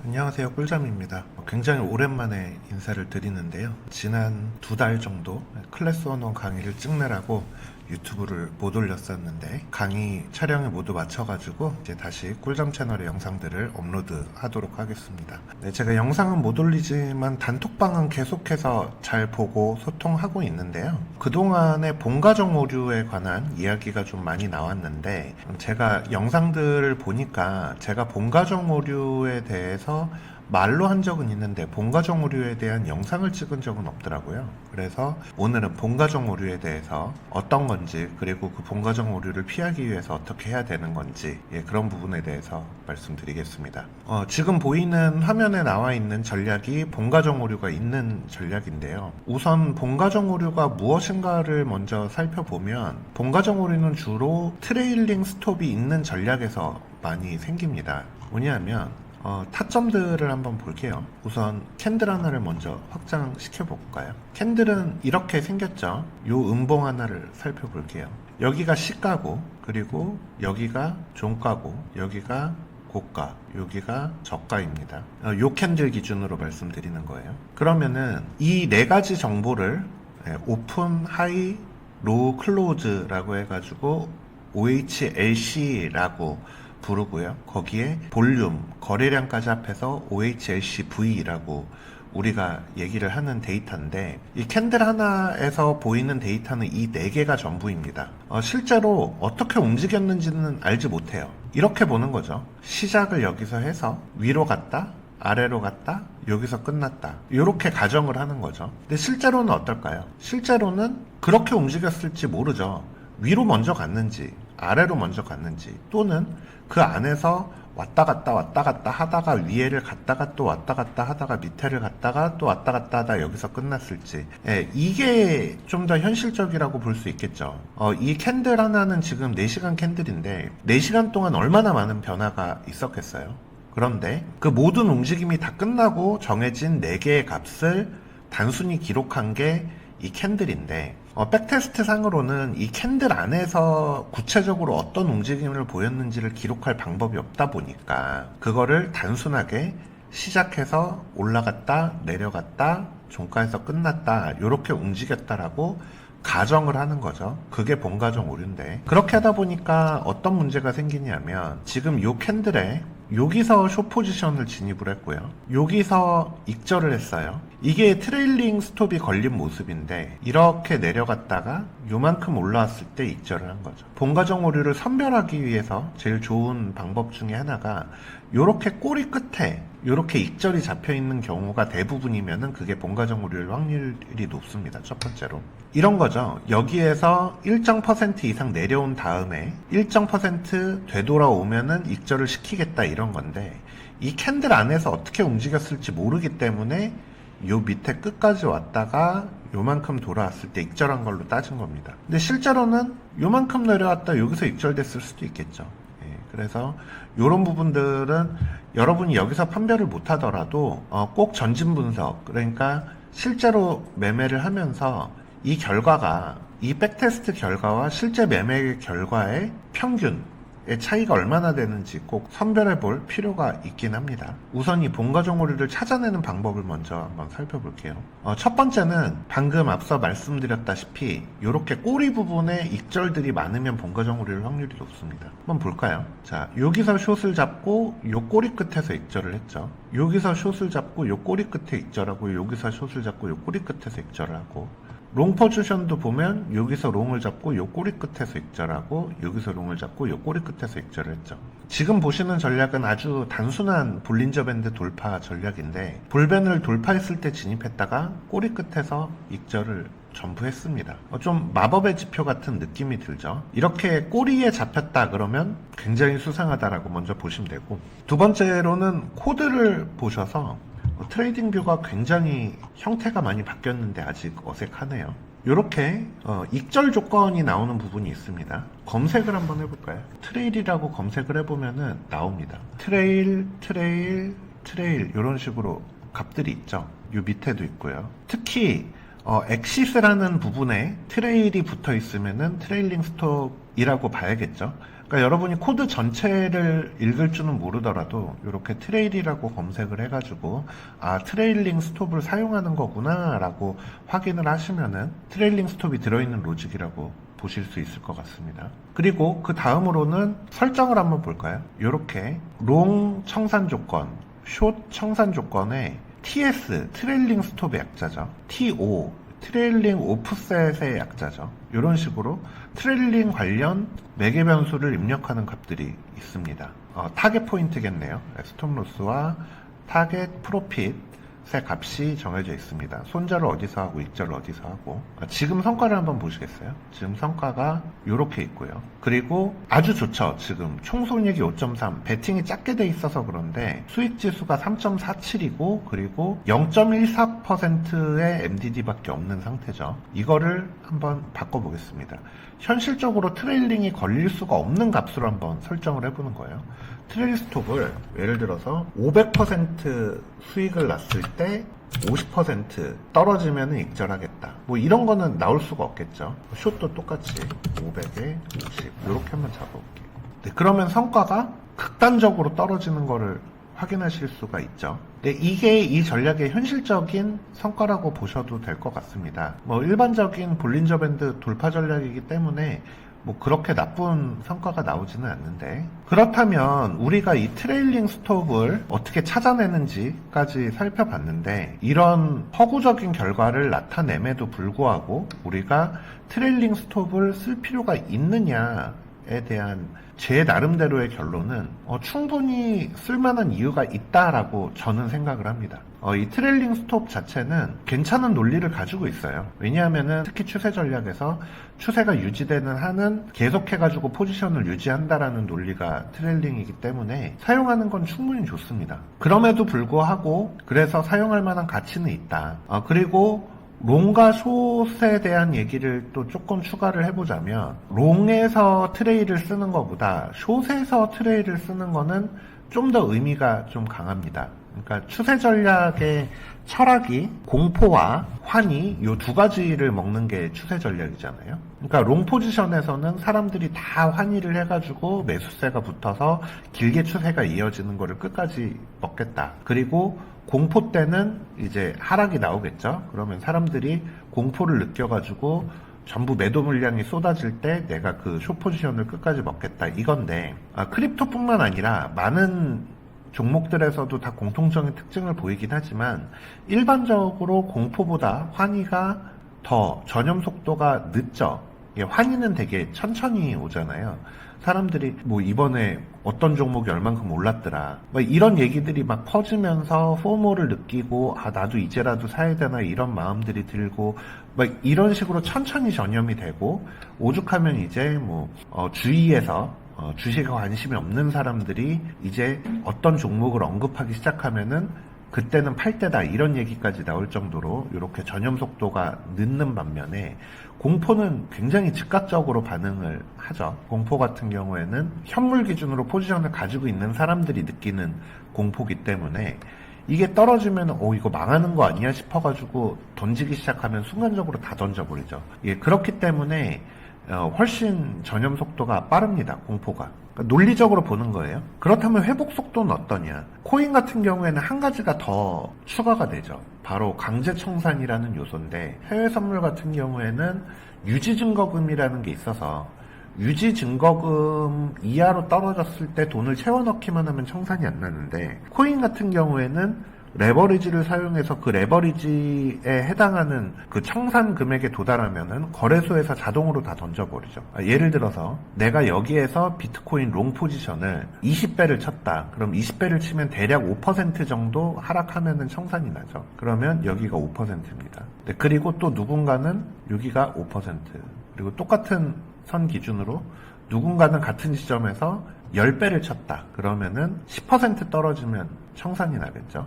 안녕하세요, 꿀잠입니다. 굉장히 오랜만에 인사를 드리는데요. 지난 2달 정도 클래스 101 강의를 찍느라고 유튜브를 못 올렸었는데 강의 촬영에 모두 마쳐가지고 이제 다시 꿀잠 채널의 영상들을 업로드 하도록 하겠습니다. 네, 제가 영상은 못 올리지만 단톡방은 계속해서 잘 보고 소통하고 있는데요. 그동안의 본가정 오류에 관한 이야기가 좀 많이 나왔는데 제가 영상들을 보니까 제가 본가정 오류에 대해서 말로 한 적은 있는데 본가정 오류에 대한 영상을 찍은 적은 없더라고요. 그래서 오늘은 본가정 오류에 대해서 어떤 건지, 그리고 그 본가정 오류를 피하기 위해서 어떻게 해야 되는 건지, 그런 부분에 대해서 말씀드리겠습니다. 지금 보이는 화면에 나와 있는 전략이 본가정 오류가 있는 전략인데요. 우선 본가정 오류가 무엇인가를 먼저 살펴보면, 본가정 오류는 주로 트레일링 스톱이 있는 전략에서 많이 생깁니다. 뭐냐면 타점들을 한번 볼게요. 우선 캔들 하나를 먼저 확장시켜 볼까요? 캔들은 이렇게 생겼죠. 요 음봉 하나를 살펴볼게요. 여기가 시가고, 그리고 여기가 종가고, 여기가 고가, 여기가 저가입니다. 요 캔들 기준으로 말씀드리는 거예요. 그러면은 이 네 가지 정보를 오픈, 하이, 로우, 클로즈라고 해가지고 OHLC라고 부르고요. 거기에 볼륨, 거래량까지 합해서 OHLCV라고 우리가 얘기를 하는 데이터인데, 이 캔들 하나에서 보이는 데이터는 이 4개가 전부입니다. 실제로 어떻게 움직였는지는 알지 못해요. 이렇게 보는 거죠. 시작을 여기서 해서 위로 갔다, 아래로 갔다, 여기서 끝났다, 이렇게 가정을 하는 거죠. 근데 실제로는 어떨까요? 실제로는 그렇게 움직였을지 모르죠. 위로 먼저 갔는지 아래로 먼저 갔는지, 또는 그 안에서 왔다 갔다 하다가 위에를 갔다가 또 왔다 갔다 하다가 밑에를 갔다가 또 왔다 갔다 하다 여기서 끝났을지, 이게 좀 더 현실적이라고 볼 수 있겠죠. 이 캔들 하나는 지금 4시간 캔들인데 4시간 동안 얼마나 많은 변화가 있었겠어요. 그런데 그 모든 움직임이 다 끝나고 정해진 4개의 값을 단순히 기록한 게 이 캔들인데, 백테스트 상으로는 이 캔들 안에서 구체적으로 어떤 움직임을 보였는지를 기록할 방법이 없다 보니까 그거를 단순하게 시작해서 올라갔다 내려갔다 종가에서 끝났다 이렇게 움직였다라고 가정을 하는 거죠. 그게 본가정 오류인데, 그렇게 하다 보니까 어떤 문제가 생기냐면, 지금 요 캔들에 여기서 숏 포지션을 진입을 했고요. 여기서 익절을 했어요. 이게 트레일링 스톱이 걸린 모습인데, 이렇게 내려갔다가 요만큼 올라왔을 때 익절을 한 거죠. 본가정 오류를 선별하기 위해서 제일 좋은 방법 중에 하나가, 요렇게 꼬리 끝에 요렇게 익절이 잡혀 있는 경우가 대부분이면은 그게 본가정 오류일 확률이 높습니다. 첫 번째로. 이런 거죠. 여기에서 일정 퍼센트 이상 내려온 다음에 일정 퍼센트 되돌아오면은 익절을 시키겠다, 이런 건데, 이 캔들 안에서 어떻게 움직였을지 모르기 때문에 요 밑에 끝까지 왔다가 요만큼 돌아왔을 때 익절한 걸로 따진 겁니다. 근데 실제로는 요만큼 내려왔다 여기서 익절됐을 수도 있겠죠. 그래서 이런 부분들은 여러분이 여기서 판별을 못 하더라도 꼭 전진 분석, 그러니까 실제로 매매를 하면서 이 결과가, 이 백테스트 결과와 실제 매매 결과의 평균의 차이가 얼마나 되는지 꼭 선별해 볼 필요가 있긴 합니다. 우선 이 본가정 오류를 찾아내는 방법을 먼저 한번 살펴볼게요. 첫 번째는 방금 앞서 말씀드렸다시피 이렇게 꼬리 부분에 익절들이 많으면 본가정 오류일 확률이 높습니다. 한번 볼까요? 자, 여기서 숏을 잡고 요 꼬리 끝에서 익절을 했죠. 여기서 숏을 잡고 요 꼬리 끝에 익절하고, 여기서 숏을 잡고 요 꼬리 끝에서 익절을 하고, 롱 포지션도 보면 여기서 롱을 잡고 요 꼬리 끝에서 익절하고, 여기서 롱을 잡고 요 꼬리 끝에서 익절을 했죠. 지금 보시는 전략은 아주 단순한 볼린저 밴드 돌파 전략인데, 볼밴을 돌파했을 때 진입했다가 꼬리 끝에서 익절을 전부 했습니다. 좀 마법의 지표 같은 느낌이 들죠. 이렇게 꼬리에 잡혔다 그러면 굉장히 수상하다라고 먼저 보시면 되고, 두 번째로는 코드를 보셔서 트레이딩 뷰가 굉장히 형태가 많이 바뀌었는데 아직 어색하네요. 이렇게 익절 조건이 나오는 부분이 있습니다. 검색을 한번 해볼까요? 트레일이라고 검색을 해보면은 나옵니다. 트레일 이런 식으로 값들이 있죠. 이 밑에도 있고요. 특히 엑시스라는 부분에 트레일이 붙어 있으면은 트레일링 스톱이라고 봐야겠죠. 그러니까 여러분이 코드 전체를 읽을 줄은 모르더라도 이렇게 트레일이라고 검색을 해가지고 아 트레일링 스톱을 사용하는 거구나 라고 확인을 하시면은 트레일링 스톱이 들어있는 로직이라고 보실 수 있을 것 같습니다. 그리고 그 다음으로는 설정을 한번 볼까요? 이렇게 롱 청산 조건, 숏 청산 조건에 TS 트레일링 스톱의 약자죠. TO 트레일링 오프셋의 약자죠. 이런 식으로 트레일링 관련 매개 변수를 입력하는 값들이 있습니다. 타겟 포인트겠네요. 스톱로스와 타겟 프로핏의 값이 정해져 있습니다. 손절을 어디서 하고 익절을 어디서 하고. 지금 성과를 한번 보시겠어요? 지금 성과가 이렇게 있고요. 그리고 아주 좋죠. 지금 총손익이 5.3, 베팅이 작게 돼 있어서 그런데 수익 지수가 3.47이고 그리고 0.14%의 MDD밖에 없는 상태죠. 이거를 한번 바꿔보겠습니다. 현실적으로 트레일링이 걸릴 수가 없는 값으로 한번 설정을 해보는 거예요. 트레일 스톱을 예를 들어서 500% 수익을 났을 때 50% 떨어지면 익절하겠다. 뭐 이런 거는 나올 수가 없겠죠. 숏도 똑같이 500에 50 이렇게 한번 잡아볼게요. 네, 그러면 성과가 극단적으로 떨어지는 거를 확인하실 수가 있죠. 네, 이게 이 전략의 현실적인 성과라고 보셔도 될 것 같습니다. 뭐 일반적인 볼린저 밴드 돌파 전략이기 때문에 뭐 그렇게 나쁜 성과가 나오지는 않는데, 그렇다면 우리가 이 트레일링 스톱을 어떻게 찾아내는지까지 살펴봤는데 이런 허구적인 결과를 나타냄에도 불구하고 우리가 트레일링 스톱을 쓸 필요가 있느냐에 대한 제 나름대로의 결론은 충분히 쓸만한 이유가 있다라고 저는 생각을 합니다. 이 트레일링 스톱 자체는 괜찮은 논리를 가지고 있어요. 왜냐하면은 특히 추세 전략에서 추세가 유지되는 한은 계속해가지고 포지션을 유지한다라는 논리가 트레일링이기 때문에 사용하는 건 충분히 좋습니다. 그럼에도 불구하고 그래서 사용할 만한 가치는 있다. 그리고 롱과 숏에 대한 얘기를 또 조금 추가를 해보자면 롱에서 트레일을 쓰는 것보다 숏에서 트레일을 쓰는 거는 좀 더 의미가 좀 강합니다. 그러니까 추세 전략의 철학이 공포와 환희 이 두 가지를 먹는 게 추세 전략이잖아요. 그러니까 롱 포지션에서는 사람들이 다 환희를 해가지고 매수세가 붙어서 길게 추세가 이어지는 거를 끝까지 먹겠다. 그리고 공포 때는 이제 하락이 나오겠죠. 그러면 사람들이 공포를 느껴가지고 전부 매도 물량이 쏟아질 때 내가 그 숏 포지션을 끝까지 먹겠다 이건데, 크립토뿐만 아니라 많은 종목들에서도 다 공통적인 특징을 보이긴 하지만 일반적으로 공포보다 환희가 더 전염 속도가 늦죠. 환희는 되게 천천히 오잖아요. 사람들이 뭐 이번에 어떤 종목이 얼만큼 올랐더라 뭐 이런 얘기들이 막 퍼지면서 포모를 느끼고 나도 이제라도 사야 되나 이런 마음들이 들고 막 이런 식으로 천천히 전염이 되고 오죽하면 이제 뭐 주위에서 주식에 관심이 없는 사람들이 이제 어떤 종목을 언급하기 시작하면은 그때는 팔 때다 이런 얘기까지 나올 정도로 이렇게 전염 속도가 늦는 반면에 공포는 굉장히 즉각적으로 반응을 하죠. 공포 같은 경우에는 현물 기준으로 포지션을 가지고 있는 사람들이 느끼는 공포기 때문에 이게 떨어지면 이거 망하는 거 아니야 싶어가지고 던지기 시작하면 순간적으로 다 던져버리죠. 그렇기 때문에 훨씬 전염 속도가 빠릅니다. 공포가. 그러니까 논리적으로 보는 거예요. 그렇다면 회복 속도는 어떠냐? 코인 같은 경우에는 한 가지가 더 추가가 되죠. 바로 강제 청산이라는 요소인데 해외 선물 같은 경우에는 유지 증거금이라는 게 있어서 유지 증거금 이하로 떨어졌을 때 돈을 채워 넣기만 하면 청산이 안 나는데 코인 같은 경우에는 레버리지를 사용해서 그 레버리지에 해당하는 그 청산 금액에 도달하면은 거래소에서 자동으로 다 던져버리죠. 예를 들어서 내가 여기에서 비트코인 롱 포지션을 20배를 쳤다. 그럼 20배를 치면 대략 5% 정도 하락하면은 청산이 나죠. 그러면 여기가 5%입니다. 네, 그리고 또 누군가는 여기가 5%. 그리고 똑같은 선 기준으로 누군가는 같은 지점에서 10배를 쳤다. 그러면은 10% 떨어지면 청산이 나겠죠.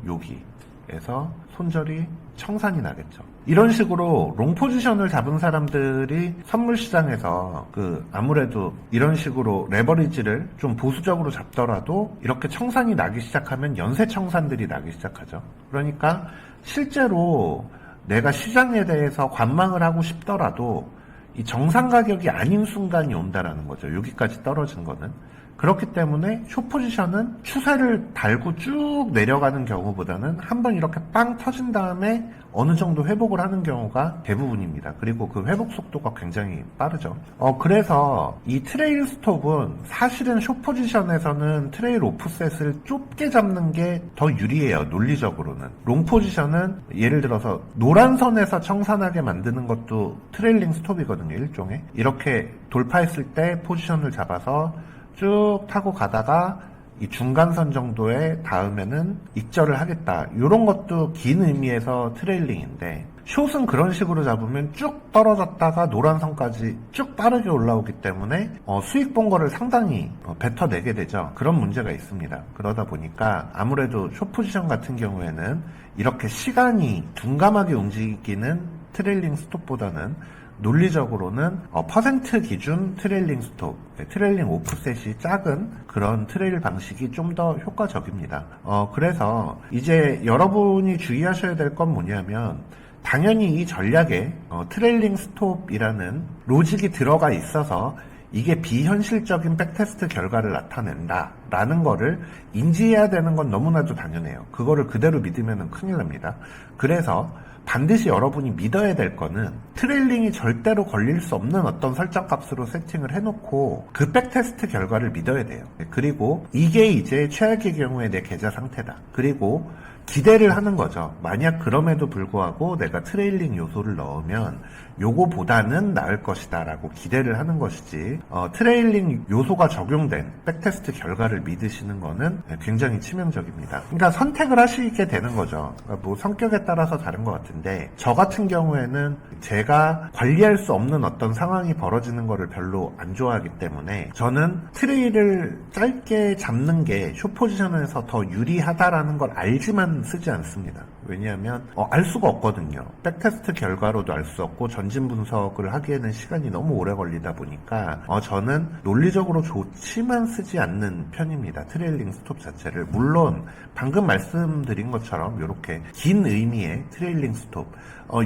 여기에서 손절이 청산이 나겠죠. 이런 식으로 롱 포지션을 잡은 사람들이 선물 시장에서 아무래도 이런 식으로 레버리지를 좀 보수적으로 잡더라도 이렇게 청산이 나기 시작하면 연쇄 청산들이 나기 시작하죠. 그러니까 실제로 내가 시장에 대해서 관망을 하고 싶더라도 이 정상 가격이 아닌 순간이 온다라는 거죠. 여기까지 떨어진 거는. 그렇기 때문에 숏 포지션은 추세를 달고 쭉 내려가는 경우보다는 한번 이렇게 빵 터진 다음에 어느 정도 회복을 하는 경우가 대부분입니다. 그리고 그 회복 속도가 굉장히 빠르죠. 그래서 이 트레일 스톱은 사실은 숏 포지션에서는 트레일 오프셋을 좁게 잡는 게 더 유리해요. 논리적으로는. 롱 포지션은 예를 들어서 노란 선에서 청산하게 만드는 것도 트레일링 스톱이거든요. 일종의. 이렇게 돌파했을 때 포지션을 잡아서 쭉 타고 가다가 이 중간선 정도에 닿으면은 익절을 하겠다. 이런 것도 긴 의미에서 트레일링인데 숏은 그런 식으로 잡으면 쭉 떨어졌다가 노란선까지 쭉 빠르게 올라오기 때문에 수익 본 거를 상당히 뱉어내게 되죠. 그런 문제가 있습니다. 그러다 보니까 아무래도 숏 포지션 같은 경우에는 이렇게 시간이 둔감하게 움직이는 트레일링 스톱보다는 논리적으로는 퍼센트 기준 트레일링 스톱, 트레일링 오프셋이 작은 그런 트레일 방식이 좀 더 효과적입니다. 그래서 이제 여러분이 주의하셔야 될 건 뭐냐면 당연히 이 전략에 트레일링 스톱이라는 로직이 들어가 있어서 이게 비현실적인 백테스트 결과를 나타낸다 라는 거를 인지해야 되는 건 너무나도 당연해요. 그거를 그대로 믿으면 큰일 납니다. 그래서 반드시 여러분이 믿어야 될 거는 트레일링이 절대로 걸릴 수 없는 어떤 설정 값으로 세팅을 해놓고 그 백테스트 결과를 믿어야 돼요. 그리고 이게 이제 최악의 경우에 내 계좌 상태다. 그리고 기대를 하는 거죠. 만약 그럼에도 불구하고 내가 트레일링 요소를 넣으면 요거보다는 나을 것이다 라고 기대를 하는 것이지 트레일링 요소가 적용된 백테스트 결과를 믿으시는 거는 굉장히 치명적입니다. 그러니까 선택을 하시게 되는 거죠. 그러니까 뭐 성격에 따라서 다른 것 같은데 저 같은 경우에는 제가 관리할 수 없는 어떤 상황이 벌어지는 거를 별로 안 좋아하기 때문에 저는 트레일을 짧게 잡는 게 숏 포지션에서 더 유리하다라는 걸 알지만 쓰지 않습니다. 왜냐하면 알 수가 없거든요. 백테스트 결과로도 알 수 없고 전진 분석을 하기에는 시간이 너무 오래 걸리다 보니까 저는 논리적으로 좋지만 쓰지 않는 편입니다. 트레일링 스톱 자체를. 물론 방금 말씀드린 것처럼 이렇게 긴 의미의 트레일링 스톱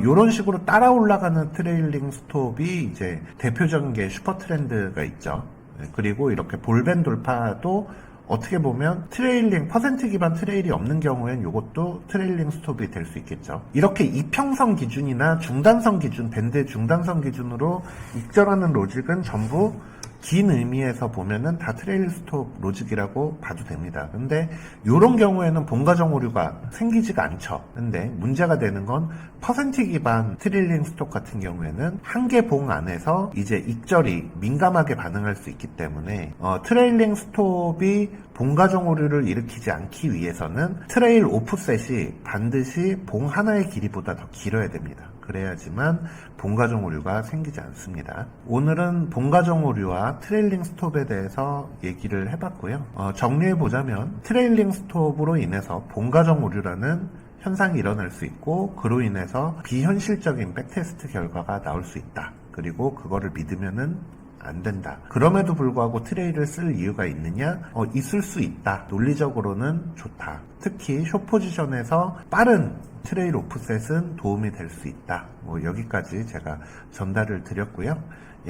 이런 식으로 따라 올라가는 트레일링 스톱이 이제 대표적인 게 슈퍼 트렌드가 있죠. 그리고 이렇게 볼벤 돌파도 어떻게 보면 트레일링, 퍼센트 기반 트레일이 없는 경우엔 이것도 트레일링 스톱이 될 수 있겠죠. 이렇게 이평선 기준이나 중단선 기준, 밴드 중단선 기준으로 익절하는 로직은 전부 긴 의미에서 보면은 다 트레일 스톱 로직이라고 봐도 됩니다. 근데 이런 경우에는 본가정 오류가 생기지가 않죠. 근데 문제가 되는 건 퍼센트 기반 트레일링 스톱 같은 경우에는 한 개 봉 안에서 이제 익절이 민감하게 반응할 수 있기 때문에 트레일링 스톱이 본가정 오류를 일으키지 않기 위해서는 트레일 오프셋이 반드시 봉 하나의 길이보다 더 길어야 됩니다. 그래야지만 본가정 오류가 생기지 않습니다. 오늘은 본가정 오류와 트레일링 스톱에 대해서 얘기를 해봤고요. 정리해보자면 트레일링 스톱으로 인해서 본가정 오류라는 현상이 일어날 수 있고 그로 인해서 비현실적인 백테스트 결과가 나올 수 있다. 그리고 그거를 믿으면은 안 된다. 그럼에도 불구하고 트레일을 쓸 이유가 있느냐? 있을 수 있다. 논리적으로는 좋다. 특히 숏 포지션에서 빠른 트레일 오프셋은 도움이 될 수 있다. 여기까지 제가 전달을 드렸고요.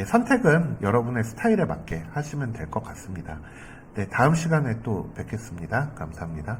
선택은 여러분의 스타일에 맞게 하시면 될 것 같습니다. 네, 다음 시간에 또 뵙겠습니다. 감사합니다.